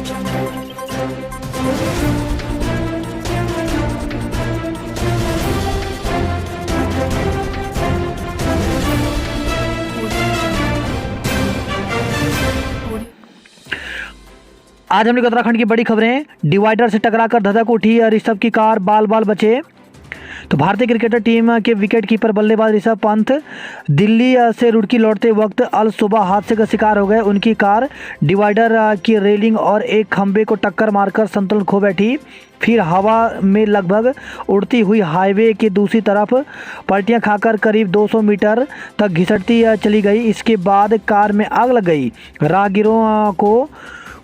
आज हमने उत्तराखंड की बड़ी खबरें। डिवाइडर से टकराकर धधक उठी ऋषभ की कार, बाल बाल बचे। तो भारतीय क्रिकेटर टीम के विकेट कीपर बल्लेबाज ऋषभ पंत दिल्ली से रुड़की लौटते वक्त अल सुबह हादसे का शिकार हो गए। उनकी कार डिवाइडर की रेलिंग और एक खंबे को टक्कर मारकर संतुलन खो बैठी। फिर हवा में लगभग उड़ती हुई हाईवे के दूसरी तरफ पलटियां खाकर करीब 200 मीटर तक घिसटती चली गई। इसके बाद कार में आग लग गई। राहगीरों को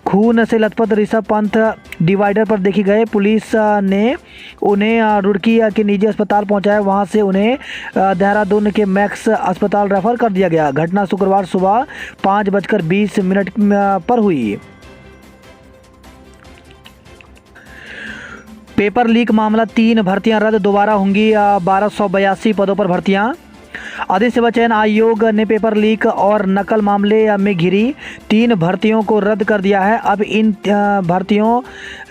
खून से लथपथ ऋषभ पंत डिवाइडर पर देखे गए। पुलिस ने उन्हें रुड़की के निजी अस्पताल पहुंचाया। वहां से उन्हें देहरादून के मैक्स अस्पताल रेफर कर दिया गया। घटना शुक्रवार सुबह 5:20 पर हुई। पेपर लीक मामला, 3 भर्तियां रद्द, दोबारा होंगी 1282 पदों पर भर्तियां। अधिक सेवा चयन आयोग ने पेपर लीक और नकल मामले में घिरी 3 भर्तियों को रद्द कर दिया है। अब इन भर्तियों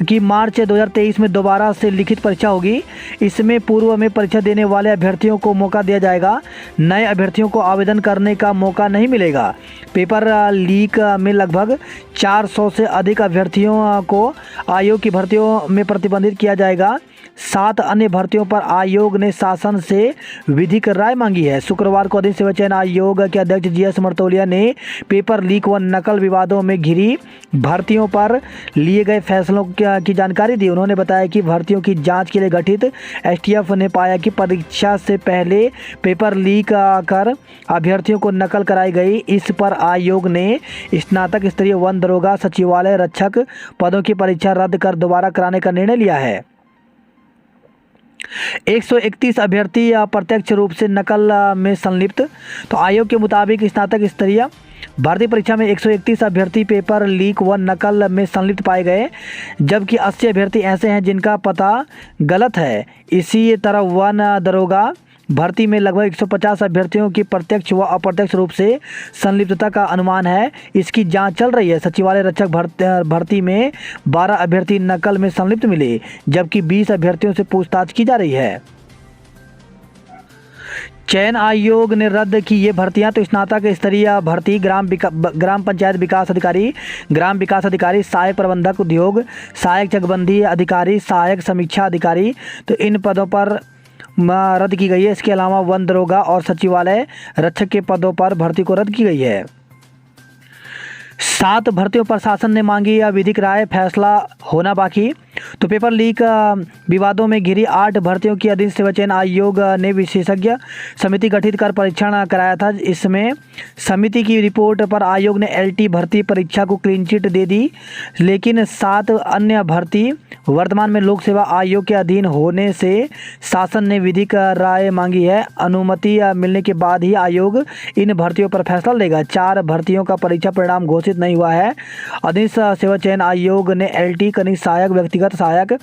की मार्च 2023 में दोबारा से लिखित परीक्षा होगी। इसमें पूर्व में परीक्षा देने वाले अभ्यर्थियों को मौका दिया जाएगा। नए अभ्यर्थियों को आवेदन करने का मौका नहीं मिलेगा। पेपर लीक में लगभग 400 से अधिक अभ्यर्थियों को आयोग की भर्तियों में प्रतिबंधित किया जाएगा। 7 अन्य भर्तियों पर आयोग ने शासन से विधिक राय मांगी है। शुक्रवार को अधिक सेवा चयन आयोग के अध्यक्ष जीएस मर्तोलिया ने पेपर लीक व नकल विवादों में घिरी भर्तियों पर लिए गए फैसलों की जानकारी दी। उन्होंने बताया कि भर्तियों की जांच के लिए गठित एसटीएफ ने पाया कि परीक्षा से पहले पेपर लीक कर अभ्यर्थियों को नकल कराई गई। इस पर आयोग ने स्नातक स्तरीय वन दरोगा सचिवालय रक्षक पदों की परीक्षा रद्द कर दोबारा कराने का निर्णय लिया है। 131 अभ्यर्थी प्रत्यक्ष रूप से नकल में संलिप्त। तो आयोग के मुताबिक स्नातक स्तरीय भर्ती परीक्षा में 131 अभ्यर्थी पेपर लीक व नकल में संलिप्त पाए गए, जबकि 80 अभ्यर्थी ऐसे हैं जिनका पता गलत है। इसी तरह वन दरोगा भर्ती में लगभग 150 अभ्यर्थियों की प्रत्यक्ष व अप्रत्यक्ष रूप से संलिप्तता का अनुमान है। इसकी जांच चल रही है। सचिवालय रक्षक भर्ती में 12 अभ्यर्थी नकल में संलिप्त मिले, जबकि 20 अभ्यर्थियों से पूछताछ की जा रही है। चयन आयोग ने रद्द की ये भर्तियां। तो स्नातक स्तरीय भर्ती ग्राम पंचायत विकास अधिकारी, ग्राम विकास अधिकारी, सहायक प्रबंधक उद्योग, सहायक चकबंदी अधिकारी, सहायक समीक्षा अधिकारी, तो इन पदों पर रद्द की गई है। इसके अलावा वन दरोगा और सचिवालय रक्षक के पदों पर भर्ती को रद्द की गई है। 7 भर्तियों पर शासन ने मांगी विधिक राय, फैसला होना बाकी। तो पेपर लीक विवादों में घिरी 8 भर्तियों की अधिक सेवा चयन आयोग ने विशेषज्ञ समिति गठित कर परीक्षण कराया था। इसमें समिति की रिपोर्ट पर आयोग ने एलटी भर्ती परीक्षा को क्लीन चिट दे दी, लेकिन 7 अन्य भर्ती वर्तमान में लोक सेवा आयोग के अधीन होने से शासन ने विधिक राय मांगी है। अनुमति मिलने के बाद ही आयोग इन भर्तियों पर फैसला लेगा। 4 भर्तियों का परीक्षा परिणाम घोषित नहीं हुआ है। अधिक सेवा चयन आयोग ने एलटी, कनिष्ठ सहायक, व्यक्तिगत सहायक,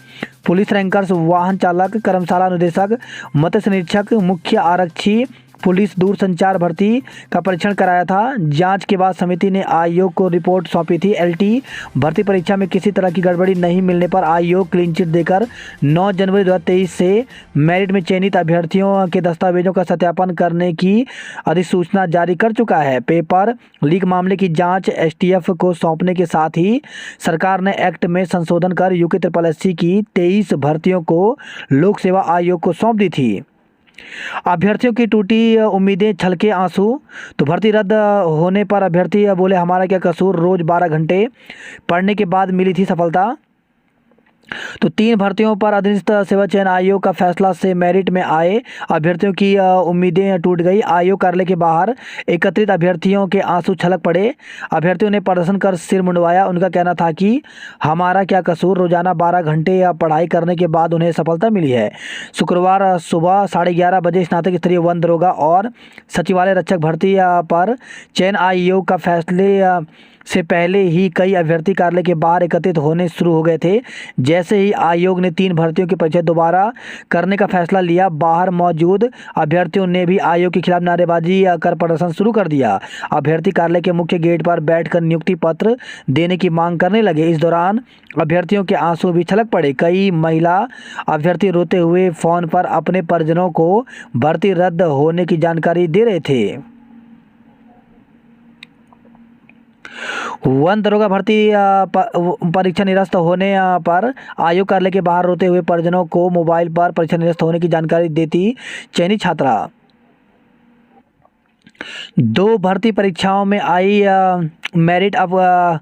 पुलिस रैंकर्स, वाहन चालक, कर्मशाला अनुदेशक, मत्स्य निरीक्षक, मुख्य आरक्षी, पुलिस दूरसंचार भर्ती का परीक्षण कराया था। जांच के बाद समिति ने आयोग को रिपोर्ट सौंपी थी। एलटी भर्ती परीक्षा में किसी तरह की गड़बड़ी नहीं मिलने पर आयोग क्लीन चिट देकर 9 जनवरी 2023 से मेरिट में चयनित अभ्यर्थियों के दस्तावेजों का सत्यापन करने की अधिसूचना जारी कर चुका है। पेपर लीक मामले की जांच एसटीएफ को सौंपने के साथ ही सरकार ने एक्ट में संशोधन कर यूके SSSC की 23 भर्तियों को लोक सेवा आयोग को सौंप दी थी। अभ्यर्थियों की टूटी उम्मीदें, छलके आंसू। तो भर्ती रद्द होने पर अभ्यर्थी बोले, हमारा क्या कसूर, रोज 12 घंटे पढ़ने के बाद मिली थी सफलता। तो 3 भर्तियों पर अधिक सेवा चयन आयोग का फैसला से मेरिट में आए अभ्यर्थियों की उम्मीदें टूट गई। आयोग कार्यालय के बाहर एकत्रित अभ्यर्थियों के आंसू छलक पड़े। अभ्यर्थियों ने प्रदर्शन कर सिर मुंडवाया। उनका कहना था कि हमारा क्या कसूर, रोजाना 12 घंटे पढ़ाई करने के बाद उन्हें सफलता मिली है। शुक्रवार सुबह 11:30 बजे स्नातक स्तरीय वन दरोगा और सचिवालय रक्षक भर्ती पर चयन आयोग का फैसले से पहले ही कई अभ्यर्थी कार्यालय के बाहर एकत्रित होने शुरू हो गए थे। जैसे ही आयोग ने 3 भर्तियों की परीक्षा दोबारा करने का फैसला लिया, बाहर मौजूद अभ्यर्थियों ने भी आयोग के खिलाफ नारेबाजी कर प्रदर्शन शुरू कर दिया। अभ्यर्थी कार्यालय के मुख्य गेट पर बैठकर नियुक्ति पत्र देने की मांग करने लगे। इस दौरान अभ्यर्थियों के आंसू भी छलक पड़े। कई महिला अभ्यर्थी रोते हुए फोन पर अपने परिजनों को भर्ती रद्द होने की जानकारी दे रहे थे। वन दरोगा भर्ती परीक्षा निरस्त होने पर आयोग कार्यालय के बाहर रोते हुए परिजनों को मोबाइल पर परीक्षा निरस्त होने की जानकारी देती चयनित छात्रा। 2 भर्ती परीक्षाओं में आई मेरिट, अब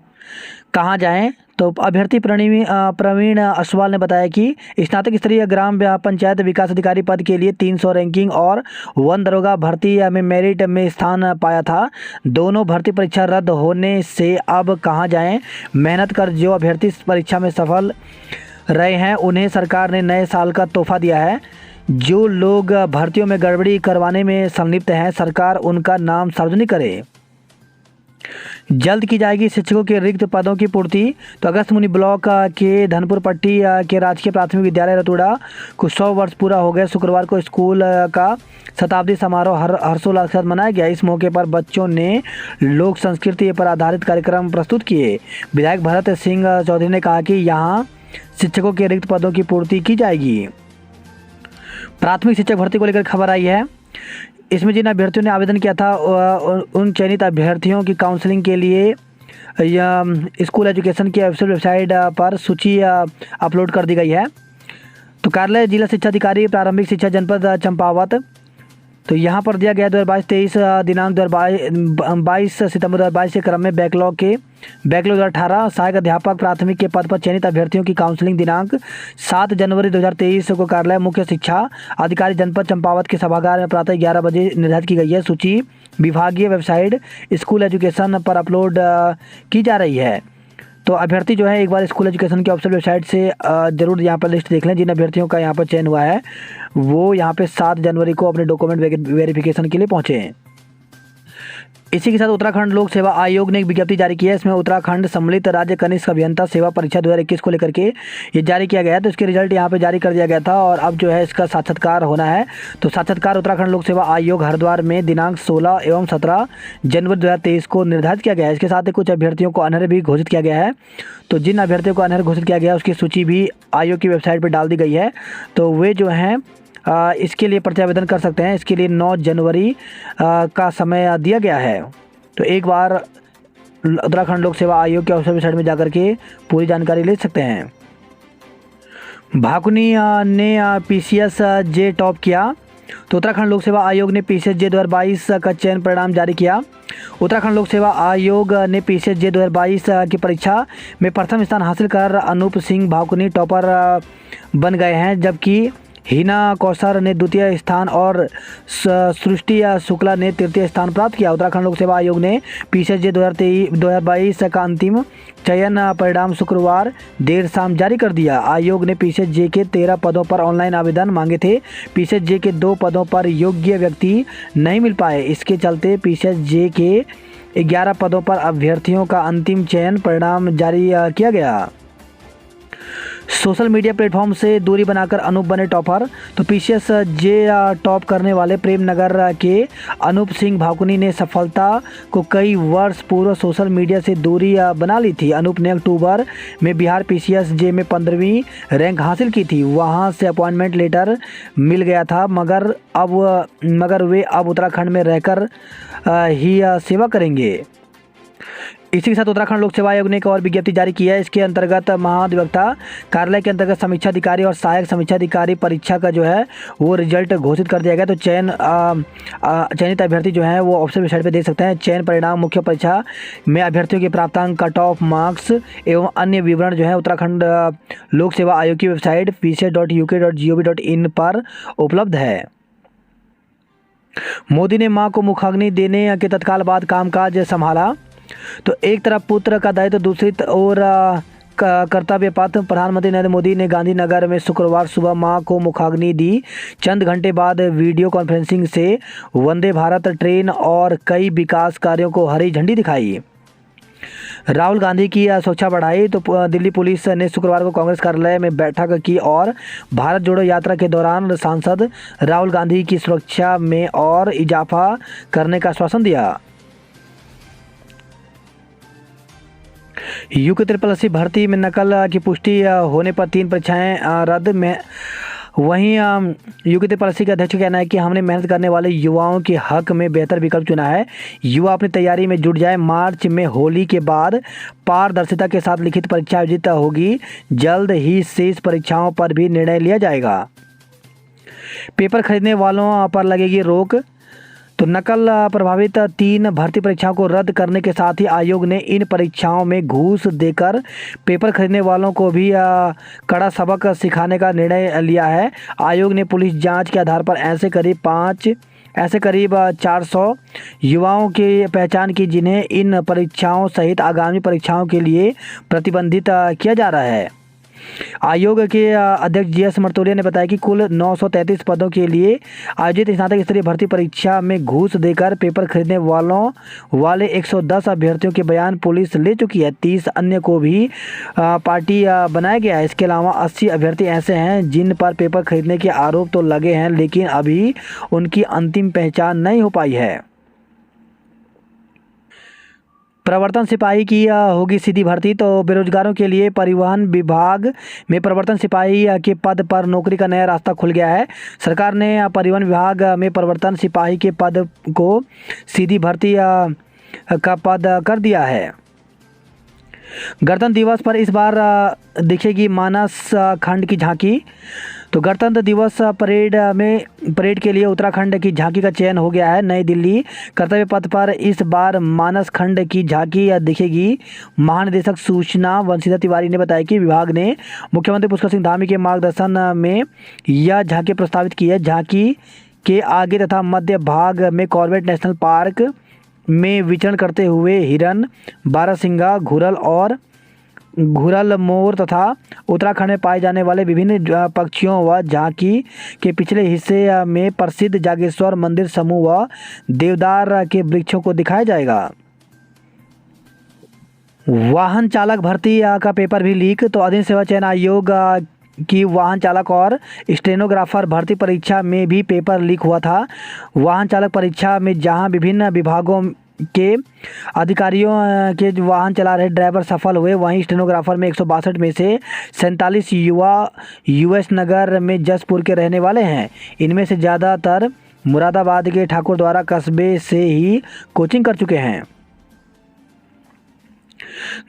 कहाँ जाएं? तो अभ्यर्थी प्रवीण असवाल ने बताया कि स्नातक स्तरीय ग्राम पंचायत विकास अधिकारी पद के लिए 300 रैंकिंग और वन दरोगा भर्ती में मेरिट में स्थान पाया था। दोनों भर्ती परीक्षा रद्द होने से अब कहां जाएं? मेहनत कर जो अभ्यर्थी परीक्षा में सफल रहे हैं उन्हें सरकार ने नए साल का तोहफा दिया है। जो लोग भर्तियों में गड़बड़ी करवाने में संलिप्त हैं, सरकार उनका नाम सार्वजनिक करे। जल्द की जाएगी शिक्षकों के रिक्त पदों की पूर्ति। तो अगस्त मुनि ब्लॉक के धनपुर पट्टी के राजकीय प्राथमिक विद्यालय रतुड़ा को 100 वर्ष पूरा हो गए। शुक्रवार को स्कूल का शताब्दी समारोह हर्षोल्लास के साथ मनाया गया। इस मौके पर बच्चों ने लोक संस्कृति पर आधारित कार्यक्रम प्रस्तुत किए। विधायक भरत सिंह चौधरी ने कहा कि यहाँ शिक्षकों के रिक्त पदों की पूर्ति की जाएगी। प्राथमिक शिक्षक भर्ती को लेकर खबर आई है। इसमें जिन अभ्यर्थियों ने आवेदन किया था उन चयनित अभ्यर्थियों की काउंसलिंग के लिए स्कूल एजुकेशन की ऑफिशियल वेबसाइट पर सूची अपलोड कर दी गई है। तो कार्यालय जिला शिक्षा अधिकारी प्रारंभिक शिक्षा जनपद चंपावत, तो यहाँ पर दिया गया 2022-23 दिनांक 22 सितंबर 2022 के क्रम में बैकलॉग 2018 सहायक अध्यापक प्राथमिक के पद पर चयनित अभ्यर्थियों की काउंसलिंग दिनांक 7 जनवरी 2023 को कार्यालय मुख्य शिक्षा अधिकारी जनपद चंपावत के सभागार में प्रातः 11 बजे निर्धारित की गई है। सूची विभागीय वेबसाइट स्कूल एजुकेशन पर अपलोड की जा रही है। तो अभ्यर्थी जो है एक बार स्कूल एजुकेशन की ऑफिशियल वेबसाइट से ज़रूर यहाँ पर लिस्ट देख लें। जिन अभ्यर्थियों का यहाँ पर चयन हुआ है वो यहाँ पे 7 जनवरी को अपने डॉक्यूमेंट वेरिफिकेशन के लिए पहुँचे हैं। इसी के साथ उत्तराखंड लोक सेवा आयोग ने एक विज्ञप्ति जारी की है। इसमें उत्तराखंड सम्मिलित राज्य कनिष्ठ अभियंता सेवा परीक्षा 2021 को लेकर के ये जारी किया गया है। तो इसके रिजल्ट यहाँ पे जारी कर दिया गया था और अब जो है इसका साक्षात्कार होना है। तो साक्षात्कार उत्तराखंड लोक सेवा आयोग हरिद्वार में दिनांक 16 एवं 17 जनवरी 2023 को निर्धारित किया गया है। इसके साथ ही कुछ अभ्यर्थियों को अनर्ह भी घोषित किया गया है। तो जिन अभ्यर्थियों को अनर्ह घोषित किया गया है उसकी सूची भी आयोग की वेबसाइट पर डाल दी गई है। तो वे जो हैं इसके लिए प्रत्यावेदन कर सकते हैं। इसके लिए 9 जनवरी का समय दिया गया है। तो एक बार उत्तराखंड लोक सेवा आयोग के ऑफिशियल वेबसाइट में जाकर के पूरी जानकारी ले सकते हैं। भाकुनी ने पीसीएस जे टॉप किया। तो उत्तराखंड लोक सेवा आयोग ने पीसीएस जे 2022 का चयन परिणाम जारी किया। उत्तराखंड लोक सेवा आयोग ने पीसीएस जे 2022 की परीक्षा में प्रथम स्थान हासिल कर अनूप सिंह भाकुनी टॉपर बन गए हैं, जबकि हिना कौसर ने द्वितीय स्थान और सृष्टि शुक्ला ने तृतीय स्थान प्राप्त किया। उत्तराखंड लोक सेवा आयोग ने पीसीएस जे 2022 का अंतिम चयन परिणाम शुक्रवार देर शाम जारी कर दिया। आयोग ने पीसीएस जे के 13 पदों पर ऑनलाइन आवेदन मांगे थे। पीसीएस जे के 2 पदों पर योग्य व्यक्ति नहीं मिल पाए। इसके चलते पीसीएस जे के 11 पदों पर अभ्यर्थियों का अंतिम चयन परिणाम जारी किया गया। सोशल मीडिया प्लेटफॉर्म से दूरी बनाकर अनूप बने टॉपर। तो पीसीएस जे टॉप करने वाले प्रेम नगर के अनूप सिंह भाकुनी ने सफलता को कई वर्ष पूर्व सोशल मीडिया से दूरी बना ली थी। अनूप ने अक्टूबर में बिहार पीसीएस जे में 15वीं रैंक हासिल की थी। वहां से अपॉइंटमेंट लेटर मिल गया था, मगर वे अब उत्तराखंड में रहकर ही सेवा करेंगे। इसी के साथ उत्तराखंड लोक सेवा आयोग ने एक और विज्ञप्ति जारी की है। इसके अंतर्गत महाधिवक्ता कार्यालय के अंतर्गत समीक्षा अधिकारी और सहायक समीक्षा अधिकारी परीक्षा का जो है वो रिजल्ट घोषित कर दिया गया। तो चयनित अभ्यर्थी जो हैं वो ऑफिशियल वेबसाइट पर देख सकते हैं। चयन परिणाम, मुख्य परीक्षा में अभ्यर्थियों के प्राप्तांक, कट ऑफ मार्क्स एवं अन्य विवरण जो है उत्तराखंड लोक सेवा आयोग की वेबसाइट pcs.uk.gov.in पर उपलब्ध है। मोदी ने मां को मुखाग्नि देने के तत्काल बाद कामकाज संभाला। तो एक तरफ पुत्र का दायित्व, दूसरी ओर कर्तव्य पथ। प्रधानमंत्री नरेंद्र मोदी ने गांधीनगर में शुक्रवार सुबह मां को मुखाग्नि दी। चंद घंटे बाद वीडियो कॉन्फ्रेंसिंग से वंदे भारत ट्रेन और कई विकास कार्यों को हरी झंडी दिखाई। राहुल गांधी की सुरक्षा बढ़ाई। तो दिल्ली पुलिस ने शुक्रवार को कांग्रेस कार्यालय में बैठक की और भारत जोड़ो यात्रा के दौरान सांसद राहुल गांधी की सुरक्षा में और इजाफा करने का आश्वासन दिया। यूके SSSC भर्ती में नकल की पुष्टि होने पर 3 परीक्षाएं रद्द में। वहीं यूके SSSC के अध्यक्ष का कहना है कि हमने मेहनत करने वाले युवाओं के हक में बेहतर विकल्प चुना है। युवा अपनी तैयारी में जुट जाए। मार्च में होली के बाद पारदर्शिता के साथ लिखित परीक्षा आयोजित होगी। जल्द ही शेष परीक्षाओं पर भी निर्णय लिया जाएगा। पेपर खरीदने वालों पर लगेगी रोक। तो नकल प्रभावित 3 भर्ती परीक्षाओं को रद्द करने के साथ ही आयोग ने इन परीक्षाओं में घूस देकर पेपर खरीदने वालों को भी कड़ा सबक सिखाने का निर्णय लिया है। आयोग ने पुलिस जांच के आधार पर ऐसे करीब 400 युवाओं की पहचान की जिन्हें इन परीक्षाओं सहित आगामी परीक्षाओं के लिए प्रतिबंधित किया जा रहा है। आयोग के अध्यक्ष GS मर्तोलिया ने बताया कि कुल 933 पदों के लिए आयोजित स्नातक स्तरीय भर्ती परीक्षा में घूस देकर पेपर खरीदने वाले 110 अभ्यर्थियों के बयान पुलिस ले चुकी है। 30 अन्य को भी पार्टी बनाया गया है। इसके अलावा 80 अभ्यर्थी ऐसे हैं जिन पर पेपर खरीदने के आरोप तो लगे हैं, लेकिन अभी उनकी अंतिम पहचान नहीं हो पाई है। प्रवर्तन सिपाही की होगी सीधी भर्ती। तो बेरोजगारों के लिए परिवहन विभाग में प्रवर्तन सिपाही के पद पर नौकरी का नया रास्ता खुल गया है। सरकार ने परिवहन विभाग में प्रवर्तन सिपाही के पद को सीधी भर्ती का पद कर दिया है। गणतंत्र दिवस पर इस बार दिखेगी मानस खंड की झांकी। तो गणतंत्र दिवस परेड के लिए उत्तराखंड की झांकी का चयन हो गया है। नई दिल्ली कर्तव्य पथ पर इस बार मानस खंड की झांकी दिखेगी। महानिदेशक सूचना वंशिता तिवारी ने बताया कि विभाग ने मुख्यमंत्री पुष्कर सिंह धामी के मार्गदर्शन में यह झांकी प्रस्तावित की है। झांकी के आगे तथा मध्य भाग में कॉर्बेट नेशनल पार्क में विचरण करते हुए हिरन, बारहसिंगा, घुरल मोर तथा उत्तराखंड में पाए जाने वाले विभिन्न पक्षियों व झांकी के पिछले हिस्से में प्रसिद्ध जागेश्वर मंदिर समूह व देवदार के वृक्षों को दिखाया जाएगा। वाहन चालक भर्ती का पेपर भी लीक। तो अधीन सेवा चयन आयोग की वाहन चालक और स्टेनोग्राफर भर्ती परीक्षा में भी पेपर लीक हुआ था। वाहन चालक परीक्षा में जहां विभिन्न विभागों के अधिकारियों के वाहन चला रहे ड्राइवर सफल हुए, वहीं स्टेनोग्राफर में 162 में से 47 युवा US नगर में जसपुर के रहने वाले हैं। इनमें से ज़्यादातर मुरादाबाद के ठाकुर द्वारा कस्बे से ही कोचिंग कर चुके हैं।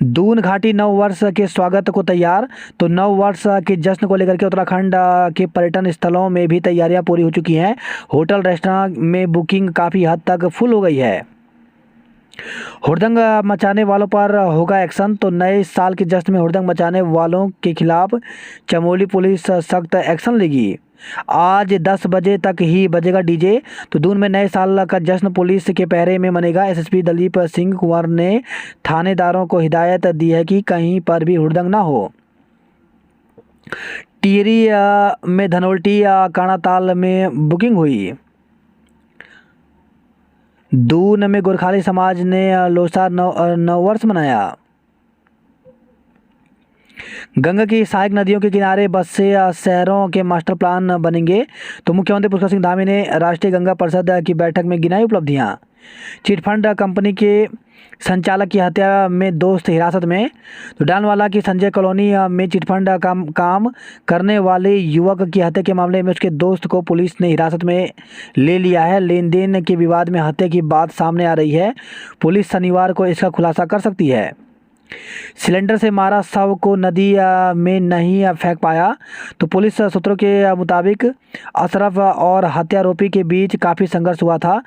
दून घाटी नव वर्ष के स्वागत को तैयार। तो नव वर्ष के जश्न को लेकर के उत्तराखंड के पर्यटन स्थलों में भी तैयारियां पूरी हो चुकी हैं। होटल रेस्टोरेंट में बुकिंग काफ़ी हद तक फुल हो गई है। हुड़दंग मचाने वालों पर होगा एक्शन। तो नए साल के जश्न में हुड़दंग मचाने वालों के खिलाफ चमोली पुलिस सख्त एक्शन लेगी। आज 10 बजे तक ही बजेगा डीजे। तो दून में नए साल का जश्न पुलिस के पहरे में मनेगा। SSP दलीप सिंह कुंवर ने थानेदारों को हिदायत दी है कि कहीं पर भी हुड़दंग ना हो। टिहरी में धनोल्टी काणाताल में बुकिंग हुई। दून में गोरखाली समाज ने लोसार नव वर्ष मनाया। गंगा की सहायक नदियों के किनारे बस से शहरों के मास्टर प्लान बनेंगे। तो मुख्यमंत्री पुष्कर सिंह धामी ने राष्ट्रीय गंगा परिषद की बैठक में गिनाई उपलब्धियां। चिटफंड कंपनी के संचालक की हत्या में दोस्त हिरासत में। तो डालवाला की संजय कॉलोनी में चिटफंड का काम करने वाले युवक की हत्या के मामले में उसके दोस्त को पुलिस ने हिरासत में ले लिया है। लेन देन के विवाद में हत्या की बात सामने आ रही है। पुलिस शनिवार को इसका खुलासा कर सकती है। सिलेंडर से मारा शव को नदी में नहीं फेंक पाया। तो पुलिस सूत्रों के मुताबिक अशरफ और हत्यारोपी के बीच काफ़ी संघर्ष हुआ था।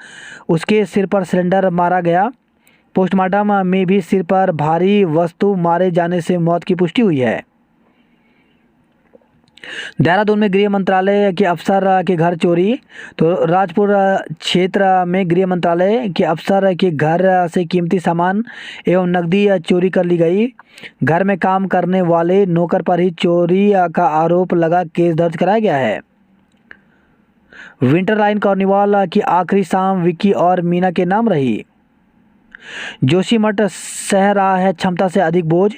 उसके सिर पर सिलेंडर मारा गया। पोस्टमार्टम में भी सिर पर भारी वस्तु मारे जाने से मौत की पुष्टि हुई है। देहरादून में गृह मंत्रालय के अफसर के घर चोरी। तो राजपुर क्षेत्र में गृह मंत्रालय के अफसर के घर से कीमती सामान एवं नकदी चोरी कर ली गई। घर में काम करने वाले नौकर पर ही चोरी का आरोप लगा केस दर्ज कराया गया है। विंटर लाइन कार्निवाल की आखिरी शाम विक्की और मीना के नाम रही। जोशीमठ सह रहा है क्षमता से अधिक बोझ।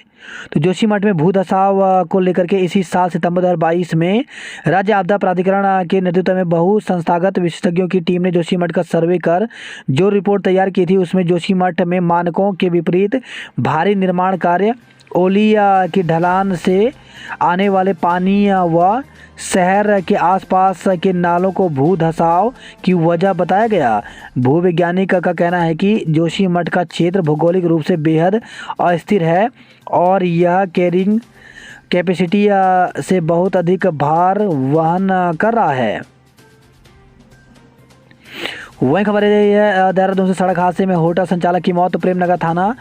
तो जोशीमठ में भू धसाव को लेकर के इसी साल सितंबर 2022 में राज्य आपदा प्राधिकरण के नेतृत्व में बहु संस्थागत विशेषज्ञों की टीम ने जोशीमठ का सर्वे कर जो रिपोर्ट तैयार की थी, उसमें जोशीमठ में मानकों के विपरीत भारी निर्माण कार्य, ओली की ढलान से आने वाले पानी व शहर के आसपास के नालों को भू धसाव की वजह बताया गया। भूवैज्ञानिक का कहना है कि जोशीमठ का क्षेत्र भौगोलिक रूप से बेहद अस्थिर है और यह कैरिंग कैपेसिटी से बहुत अधिक भार वहन कर रहा है। वहीं खबर है देहरादून से सड़क हादसे में होटल संचालक की मौत। तो प्रेमनगर थाना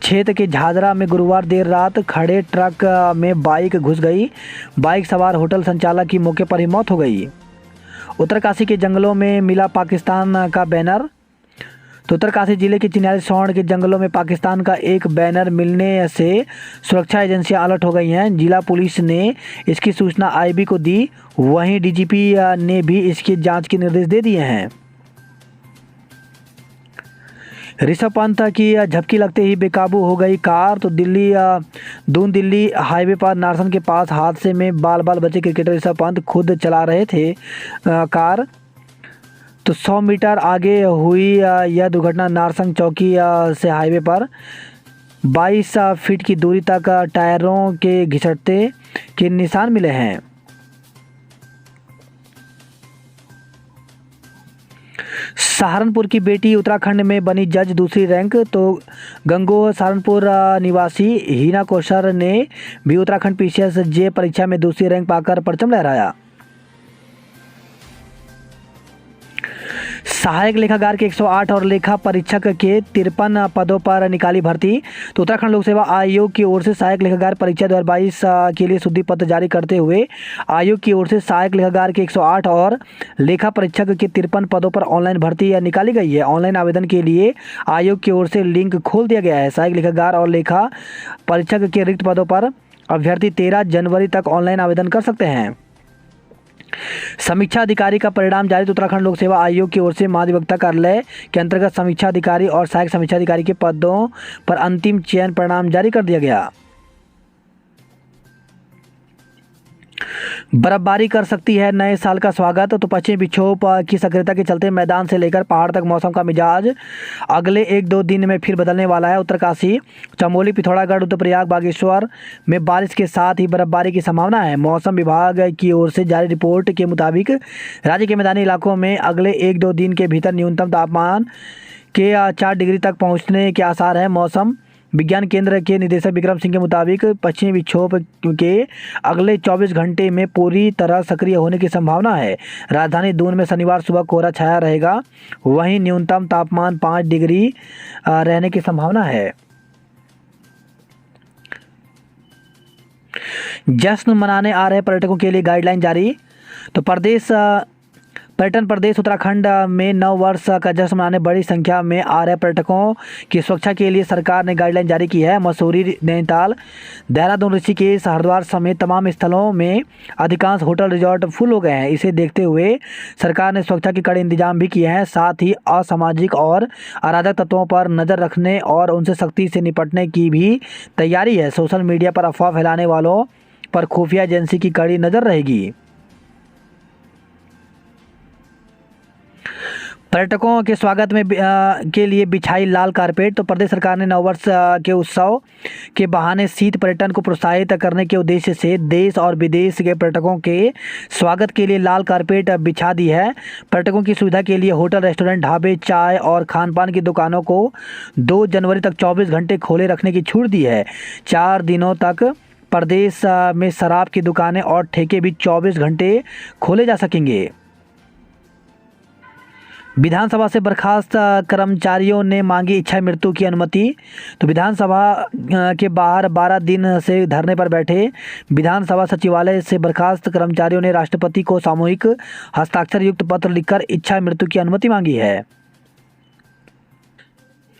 क्षेत्र के झाझरा में गुरुवार देर रात खड़े ट्रक में बाइक घुस गई। बाइक सवार होटल संचालक की मौके पर ही मौत हो गई। उत्तरकाशी के जंगलों में मिला पाकिस्तान का बैनर। तो उत्तरकाशी जिले के चिन्याली सौंड के जंगलों में पाकिस्तान का एक बैनर मिलने से सुरक्षा एजेंसियां अलर्ट हो गई हैं। जिला पुलिस ने इसकी सूचना आईबी को दी। वहीं डीजीपी ने भी इसकी जांच के निर्देश दे दिए हैं। ऋषभ पंत की झपकी लगते ही बेकाबू हो गई कार। तो दून दिल्ली हाईवे पर नारसन के पास हादसे में बाल बचे क्रिकेटर ऋषभ पंत खुद चला रहे थे कार। तो 100 मीटर आगे हुई यह दुर्घटना नारसन चौकी से हाईवे पर 22 फीट की दूरी तक टायरों के घिसटते के निशान मिले हैं। सहारनपुर की बेटी उत्तराखंड में बनी जज दूसरी रैंक। तो गंगोह सहारनपुर निवासी हिना कौशर ने भी उत्तराखंड पीसीएस जे परीक्षा में दूसरी रैंक पाकर परचम लहराया। सहायक लेखाकार के 108 और लेखा परीक्षक के 53 पदों पर निकाली भर्ती। तो उत्तराखंड लोक सेवा आयोग की ओर से सहायक लेखाकार परीक्षा 2022 के लिए शुद्धि पत्र जारी करते हुए आयोग की ओर से सहायक लेखाकार के 108 और लेखा परीक्षक के 53 पदों पर ऑनलाइन भर्ती निकाली गई है। ऑनलाइन आवेदन के लिए आयोग की ओर से लिंक खोल दिया गया है। सहायक लेखाकार और लेखा परीक्षक के रिक्त पदों पर अभ्यर्थी 13 जनवरी तक ऑनलाइन आवेदन कर सकते हैं। समीक्षा अधिकारी का परिणाम जारी। तो उत्तराखंड लोक सेवा आयोग की ओर से महाधिवक्ता कार्यालय के अंतर्गत समीक्षा अधिकारी और सहायक समीक्षा अधिकारी के पदों पर अंतिम चयन परिणाम जारी कर दिया गया। बर्फबारी कर सकती है नए साल का स्वागत। तो पश्चिमी विक्षोभ की सक्रियता के चलते मैदान से लेकर पहाड़ तक मौसम का मिजाज अगले 1-2 दिन में फिर बदलने वाला है। उत्तरकाशी, चमोली, पिथौरागढ़, रुद्रप्रयाग, बागेश्वर में बारिश के साथ ही बर्फबारी की संभावना है। मौसम विभाग की ओर से जारी रिपोर्ट के मुताबिक राज्य के मैदानी इलाकों में अगले 1-2 दिन के भीतर न्यूनतम तापमान के 4 डिग्री तक पहुँचने के आसार हैं। मौसम विज्ञान केंद्र के निदेशक विक्रम सिंह के मुताबिक पश्चिमी विक्षोभ के अगले 24 घंटे में पूरी तरह सक्रिय होने की संभावना है। राजधानी दून में शनिवार सुबह कोहरा छाया रहेगा। वहीं न्यूनतम तापमान 5 डिग्री रहने की संभावना है। जश्न मनाने आ रहे पर्यटकों के लिए गाइडलाइन जारी। तो पर्यटन प्रदेश उत्तराखंड में नव वर्ष का जश्न मनाने बड़ी संख्या में आ रहे पर्यटकों की सुरक्षा के लिए सरकार ने गाइडलाइन जारी की है। मसूरी, नैनीताल, देहरादून, ऋषिकेश, हरिद्वार समेत तमाम स्थलों में अधिकांश होटल रिजॉर्ट फुल हो गए हैं। इसे देखते हुए सरकार ने सुरक्षा के कड़े इंतजाम भी किए हैं। साथ ही असामाजिक और अराजक तत्वों पर नज़र रखने और उनसे सख्ती से निपटने की भी तैयारी है। सोशल मीडिया पर अफवाह फैलाने वालों पर खुफिया एजेंसी की कड़ी नज़र रहेगी। पर्यटकों के स्वागत में के लिए बिछाई लाल कारपेट। तो प्रदेश सरकार ने नववर्ष के उत्सव के बहाने शीत पर्यटन को प्रोत्साहित करने के उद्देश्य से देश और विदेश के पर्यटकों के स्वागत के लिए लाल कारपेट बिछा दी है। पर्यटकों की सुविधा के लिए होटल, रेस्टोरेंट, ढाबे, चाय और खानपान की दुकानों को 2 जनवरी तक 24 घंटे खोले रखने की छूट दी है। 4 दिनों तक प्रदेश में शराब की दुकानें और ठेके भी 24 घंटे खोले जा सकेंगे। विधानसभा से बर्खास्त कर्मचारियों ने मांगी इच्छा मृत्यु की अनुमति। तो विधानसभा के बाहर 12 दिन से धरने पर बैठे विधानसभा सचिवालय से बर्खास्त कर्मचारियों ने राष्ट्रपति को सामूहिक हस्ताक्षर युक्त पत्र लिखकर इच्छा मृत्यु की अनुमति मांगी है।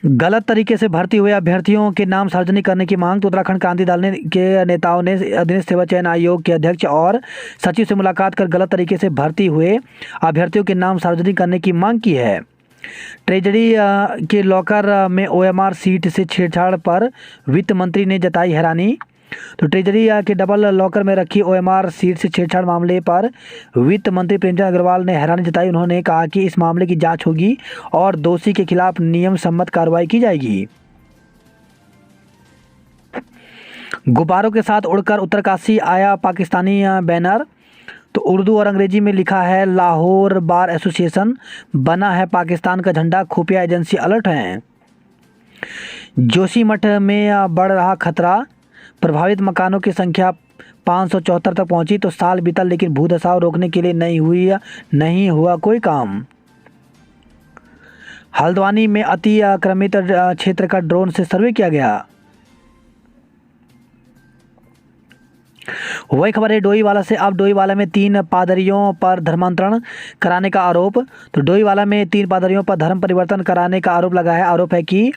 गलत तरीके से भर्ती हुए अभ्यर्थियों के नाम सार्वजनिक करने की मांग। तो उत्तराखंड क्रांति दल के नेताओं ने अधीनस्थ सेवा चयन आयोग के अध्यक्ष और सचिव से मुलाकात कर गलत तरीके से भर्ती हुए अभ्यर्थियों के नाम सार्वजनिक करने की मांग की है। ट्रेजरी के लॉकर में ओएमआर सीट से छेड़छाड़ पर वित्त मंत्री ने जताई हैरानी। तो ट्रेजरी के डबल लॉकर में रखी ओएमआर सीट से छेड़छाड़ मामले पर वित्त मंत्री प्रेमचंद अग्रवाल ने हैरानी जताई। उन्होंने कहा कि इस मामले की जांच होगी और दोषी के खिलाफ नियम सम्मत कार्रवाई की जाएगी। गुब्बारों के साथ उड़कर उत्तरकाशी आया पाकिस्तानी बैनर। तो उर्दू और अंग्रेजी में लिखा है लाहौर बार एसोसिएशन, बना है पाकिस्तान का झंडा, खुफिया एजेंसी अलर्ट हैं। जोशीमठ में बढ़ रहा खतरा, प्रभावित मकानों की संख्या 574 तक पहुंची। तो साल बीता लेकिन भूधसाव रोकने के लिए नहीं हुआ कोई काम। हल्द्वानी में अति आक्रामित क्षेत्र का ड्रोन से सर्वे किया गया। वही खबर है डोईवाला से। अब डोईवाला में 3 पादरियों पर धर्मांतरण कराने का आरोप। तो डोईवाला में 3 पादरियों पर धर्म परिवर्तन कराने का आरोप लगा है। आरोप है कि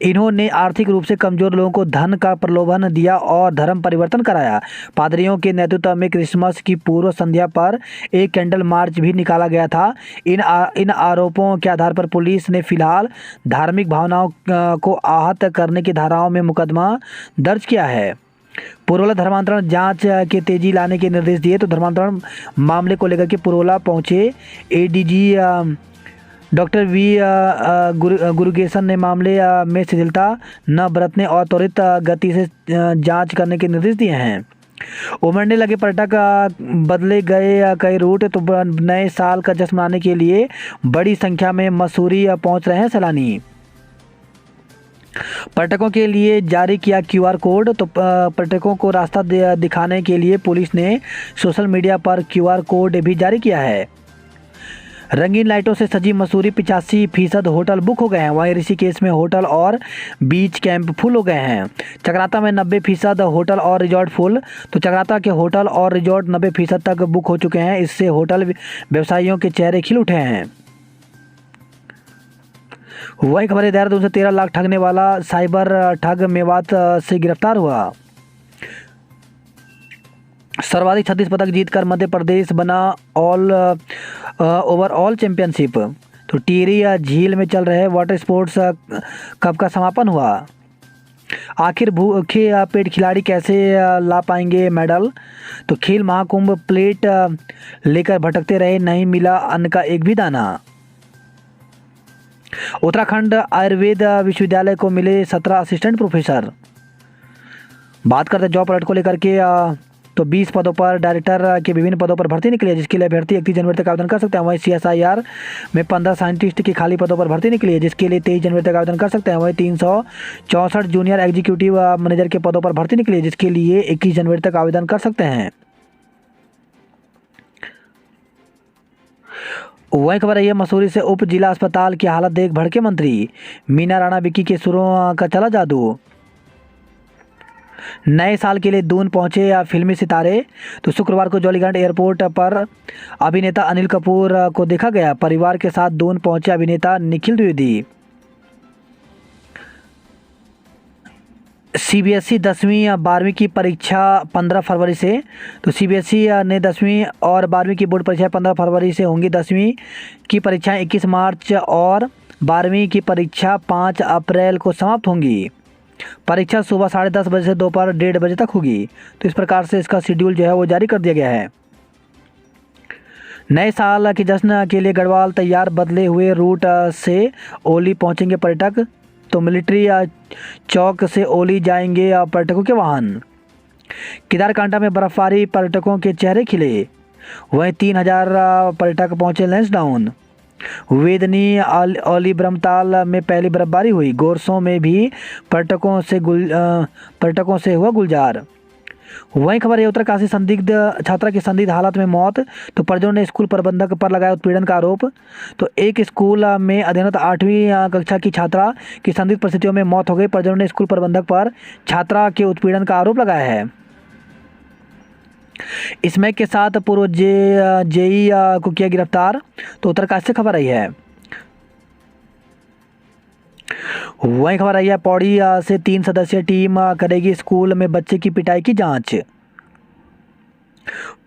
इन्होंने आर्थिक रूप से कमजोर लोगों को धन का प्रलोभन दिया और धर्म परिवर्तन कराया। पादरियों के नेतृत्व में क्रिसमस की पूर्व संध्या पर एक कैंडल मार्च भी निकाला गया था। इन आरोपों के आधार पर पुलिस ने फिलहाल धार्मिक भावनाओं को आहत करने की धाराओं में मुकदमा दर्ज किया है। पुरोला धर्मांतरण जांच के तेजी लाने के निर्देश दिए। तो धर्मांतरण मामले को लेकर के पुरोला पहुंचे एडीजी डॉक्टर वी गुरुगेसन ने मामले में शिथिलता न बरतने और त्वरित गति से जांच करने के निर्देश दिए हैं। उमड़ने लगे पर्यटक, बदले गए कई रूट। तो नए साल का जश्न मनाने के लिए बड़ी संख्या में मसूरी पहुंच रहे हैं सैलानी। पर्यटकों के लिए जारी किया क्यूआर कोड। तो पर्यटकों को रास्ता दिखाने के लिए पुलिस ने सोशल मीडिया पर क्यूआर कोड भी जारी किया है। रंगीन लाइटों से सजी मसूरी 85% होटल बुक हो गए हैं। वहीं ऋषिकेश में होटल और बीच कैंप फुल हो गए हैं। चक्राता में 90% होटल और रिजॉर्ट फुल। तो चक्राता के होटल और रिजॉर्ट 90% तक बुक हो चुके हैं। इससे होटल व्यवसायियों के चेहरे खिल उठे हैं। वही खबर है देहरादून से 13 लाख ठगने वाला साइबर ठग मेवात से गिरफ्तार हुआ। सर्वाधिक 36 पदक जीतकर मध्य प्रदेश बना ओवरऑल चैंपियनशिप। तो टिहरी झील में चल रहे वाटर स्पोर्ट्स कप का समापन हुआ। आखिर भूखे पेट खिलाड़ी कैसे ला पाएंगे मेडल। तो खेल महाकुंभ प्लेट लेकर भटकते रहे, नहीं मिला अन्न का एक भी दाना। उत्तराखंड आयुर्वेद विश्वविद्यालय को मिले 17 असिस्टेंट प्रोफेसर। बात करते हैं जॉब अलर्ट को लेकर के। तो 20 पदों पर डायरेक्टर के विभिन्न पदों पर भर्ती निकली है, जिसके लिए अभ्यर्थी 31 जनवरी तक आवेदन कर सकते हैं। वहीं CSIR में 15 साइंटिस्ट की खाली पदों पर भर्ती निकली है, जिसके लिए 23 जनवरी तक आवेदन कर सकते हैं। वहीं 364 जूनियर एग्जीक्यूटिव मैनेजर के पदों पर भर्ती निकली है, जिसके लिए 21 जनवरी तक आवेदन कर सकते हैं। वही खबर है मसूरी से उप जिला अस्पताल की हालत देख भड़के मंत्री। मीना राणा विक्की के सुरों का चला जादू। नए साल के लिए दून पहुंचे फिल्मी सितारे। तो शुक्रवार को जॉलीग्रांट एयरपोर्ट पर अभिनेता अनिल कपूर को देखा गया। परिवार के साथ दून पहुंचे अभिनेता निखिल द्विवेदी। CBSE 10वीं 12वीं की परीक्षा 15 फरवरी से। तो CBSE ने 10वीं और 12वीं की बोर्ड परीक्षा 15 फरवरी से होंगी। 10वीं की परीक्षाएं 21 मार्च और 12वीं की परीक्षा 5 अप्रैल को समाप्त होंगी। परीक्षा सुबह 10:30 बजे से दोपहर 1:30 बजे तक होगी। तो इस प्रकार से इसका शेड्यूल जो है वो जारी कर दिया गया है। नए साल के जश्न के लिए गढ़वाल तैयार, बदले हुए रूट से ओली पहुंचेंगे पर्यटक। तो मिलिट्री चौक से ओली जाएंगे पर्यटकों के वाहन। केदारकांठा में बर्फबारी, पर्यटकों के चेहरे खिले। वहीं 3000 पर्यटक पहुंचे लैंसडाउन। वेदनी ओली ब्रह्मताल में पहली बर्फबारी हुई। गोरसों में भी पर्यटकों से हुआ गुलजार। वहीं खबर है उत्तरकाशी संदिग्ध छात्रा की संदिग्ध हालत में मौत। तो परिजनों ने स्कूल प्रबंधक पर लगाया उत्पीड़न का आरोप। तो एक स्कूल में अध्ययनरत 8वीं कक्षा की छात्रा की संदिग्ध परिस्थितियों में मौत हो गई। परिजनों ने स्कूल प्रबंधक पर छात्रा के उत्पीड़न का आरोप लगाया है। इसमें के साथ पूर्व जेई को किया गिरफ्तार। तो उत्तरकाशी से खबर आई है। वहीं खबर आई है पौड़ी से 3 सदस्यीय टीम करेगी स्कूल में बच्चे की पिटाई की जांच।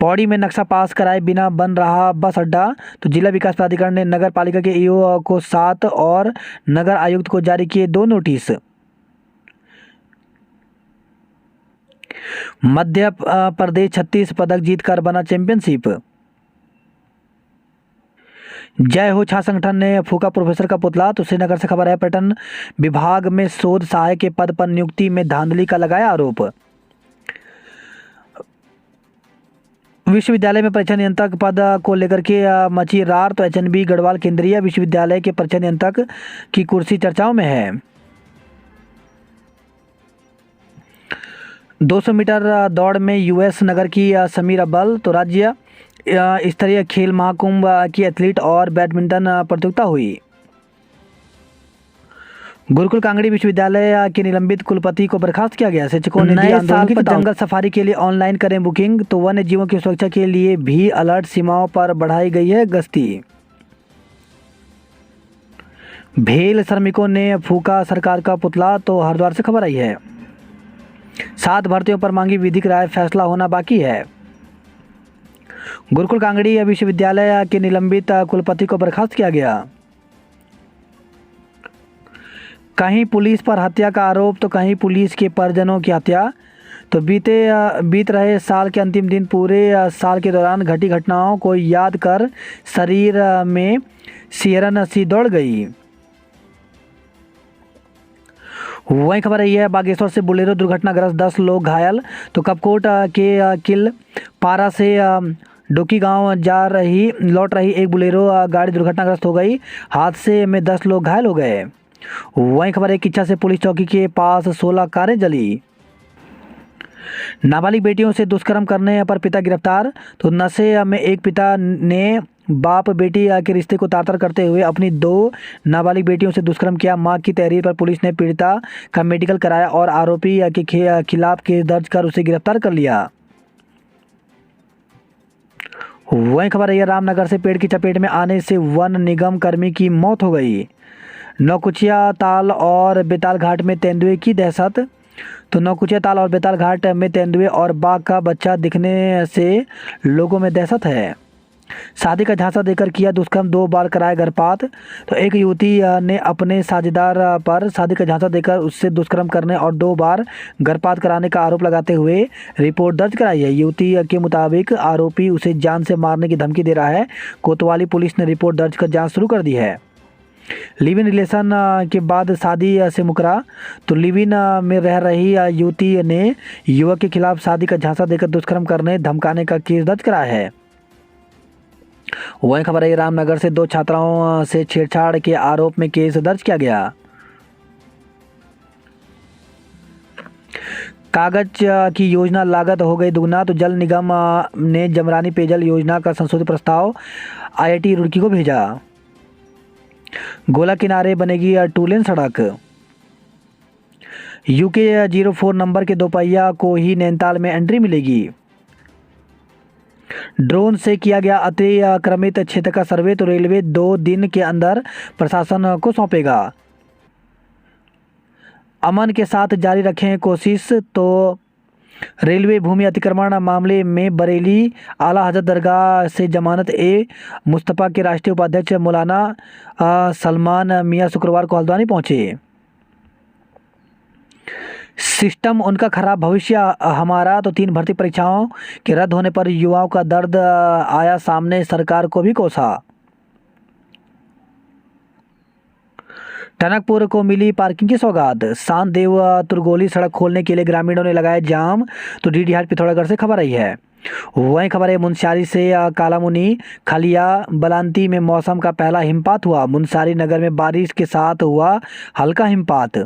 पौड़ी में नक्शा पास कराए बिना बन रहा बस अड्डा, तो जिला विकास प्राधिकरण ने नगर पालिका के ईओ को 7 और नगर आयुक्त को जारी किए 2 नोटिस। मध्य प्रदेश 36 पदक जीतकर बना चैंपियनशिप। जय हो छात्र संगठन ने फूका प्रोफेसर का पुतला, तो श्रीनगर से खबर है। पर्यटन विभाग में शोध सहायक के पद पर नियुक्ति में धांधली का लगाया आरोप। विश्वविद्यालय में परीक्षा नियंत्रक पद को लेकर के मची रार, तो एचएनबी गढ़वाल केंद्रीय विश्वविद्यालय के परीक्षा नियंत्रक की कुर्सी चर्चाओं में है। 200 मीटर दौड़ में यूएस नगर की समीर अव्वल, तो राज्य स्तरीय खेल महाकुंभ की एथलीट और बैडमिंटन प्रतियोगिता हुई। गुरुकुल कांगड़ी विश्वविद्यालय के निलंबित कुलपति को बर्खास्त किया गया। शिक्षकों ने नए साल पर जंगल सफारी के लिए ऑनलाइन करें बुकिंग, तो वन्य जीवों की सुरक्षा के लिए भी अलर्ट, सीमाओं पर बढ़ाई गई है गश्ती। भेल श्रमिकों ने फूका सरकार का पुतला, तो हरिद्वार से खबर आई है। 7 भर्तियों पर मांगी विधिक राय, फैसला होना बाकी है। गुरुकुल कांगड़ी विश्वविद्यालय के निलंबित कुलपति को बर्खास्त किया गया। कहीं पुलिस पर हत्या का आरोप, तो कहीं पुलिस के परिजनों की हत्या, तो बीत रहे साल के अंतिम दिन पूरे साल के दौरान घटी घटनाओं को याद कर शरीर में सिहरन सी दौड़ गई। वही खबर रही है बागेश्वर से बुलेरो दुर्घटनाग्रस्त 10 लोग घायल, तो कपकोट के किल पारा से डोकी गांव लौट रही एक बुलेरो गाड़ी दुर्घटनाग्रस्त हो गई। हादसे में 10 लोग घायल हो गए। वहीं खबर है किच्छा से पुलिस चौकी के पास 16 कारें जली। नाबालिग बेटियों से दुष्कर्म करने पर पिता गिरफ्तार, तो नशे में एक पिता ने बाप बेटी के रिश्ते को तार-तार करते हुए अपनी 2 नाबालिग बेटियों से दुष्कर्म किया। मां की तहरीर पर पुलिस ने पीड़िता का मेडिकल कराया और आरोपी के खिलाफ केस दर्ज कर उसे गिरफ्तार कर लिया। वहीं खबर है रामनगर से पेड़ की चपेट में आने से वन निगम कर्मी की मौत हो गई। नौकुचिया ताल और बेताल घाट में तेंदुए की दहशत, तो नौकुचिया ताल और बेताल घाट में तेंदुए और बाघ का बच्चा दिखने से लोगों में दहशत है। शादी का झांसा देकर किया दुष्कर्म, 2 बार कराया गर्भपात, तो एक युवती ने अपने साझेदार पर शादी का झांसा देकर उससे दुष्कर्म करने और 2 बार गर्भपात कराने का आरोप लगाते हुए रिपोर्ट दर्ज कराई है। युवती के मुताबिक आरोपी उसे जान से मारने की धमकी दे रहा है। कोतवाली पुलिस ने रिपोर्ट दर्ज कर जांच शुरू कर दी है। लिव इन रिलेशन के बाद शादी से मुकरा, तो लिव इन में रह रही युवती ने युवक के खिलाफ शादी का झांसा देकर दुष्कर्म करने धमकाने का केस दर्ज कराया है। वहीं खबर है रामनगर से 2 छात्राओं से छेड़छाड़ के आरोप में केस दर्ज किया गया। कागज की योजना लागत हो गई दुगना, तो जल निगम ने जमरानी पेयजल योजना का संशोधित प्रस्ताव आईआईटी रुड़की को भेजा। गोला किनारे बनेगी 2 लेन सड़क। यूके 04 नंबर के दोपहिया को ही नैनीताल में एंट्री मिलेगी। ड्रोन से किया गया अतिक्रमित क्षेत्र का सर्वे, तो रेलवे 2 दिन के अंदर प्रशासन को सौंपेगा। अमन के साथ जारी रखें कोशिश, तो रेलवे भूमि अतिक्रमण मामले में बरेली आला हजरत दरगाह से जमानत मुस्तफ़ा के राष्ट्रीय उपाध्यक्ष मौलाना सलमान मियां शुक्रवार को हल्द्वानी पहुंचे। सिस्टम उनका खराब, भविष्य हमारा, तो 3 भर्ती परीक्षाओं के रद्द होने पर युवाओं का दर्द आया सामने, सरकार को भी कोसा। टनकपुर को मिली पार्किंग की सौगात। शांतदेव तुरगोली सड़क खोलने के लिए ग्रामीणों ने लगाया जाम, तो डीडीहाट पिथौरागढ़ से खबर आई है। वहीं खबर है मुनस्यारी से कालामुनी खलिया बलांती में मौसम का पहला हिमपात हुआ। मुनस्यारी नगर में बारिश के साथ हुआ हल्का हिमपात।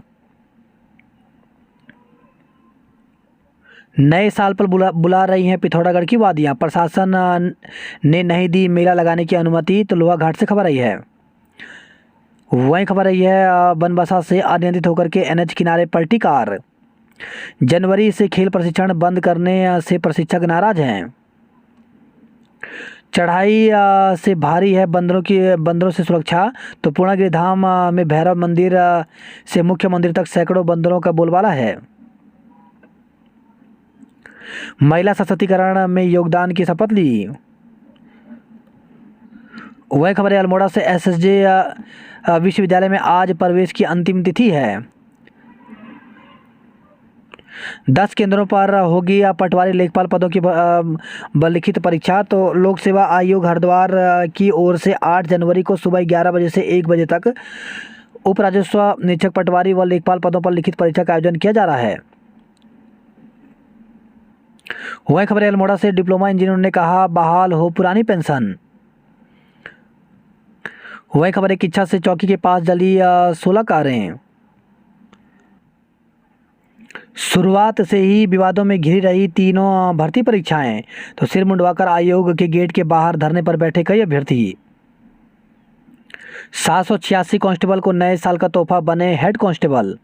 नए साल पर बुला रही हैं पिथौरागढ़ की वादियां, प्रशासन ने नहीं दी मेला लगाने की अनुमति, तो लोहा घाट से खबर आई है। वहीं खबर आई है बनबसा से अनियंत्रित होकर के एनएच किनारे पलटी कार। जनवरी से खेल प्रशिक्षण बंद करने से प्रशिक्षक नाराज हैं। चढ़ाई से भारी है बंदरों से सुरक्षा, तो पूर्णागिरि धाम में भैरव मंदिर से मुख्य मंदिर तक सैकड़ों बंदरों का बोलबाला है। महिला सशक्तिकरण में योगदान की शपथ ली। वह खबर है अल्मोड़ा से एसएसजे विश्वविद्यालय में आज प्रवेश की अंतिम तिथि है। 10 केंद्रों पर होगी पटवारी लेखपाल पदों की लिखित परीक्षा। तो लोक सेवा आयोग हरिद्वार की ओर से 8 जनवरी को सुबह 11 बजे से 1 बजे तक उप राजस्व निरीक्षक पटवारी व लेखपाल पदों पर लिखित परीक्षा का आयोजन किया जा रहा है। वह खबर है अल्मोड़ा से डिप्लोमा इंजीनियर ने कहा बहाल हो पुरानी पेंशन। वह खबर है किच्छा से चौकी के पास जली 16 कारें। शुरुआत से ही विवादों में घिरी रही तीनों भर्ती परीक्षाएं। तो सिर मुंडवाकर आयोग के गेट के बाहर धरने पर बैठे कई अभ्यर्थी। 786 कांस्टेबल को नए साल का तोहफा बने हेड कांस्टेबल।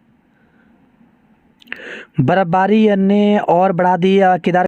बर्फबारी ने और बढ़ा दी केदार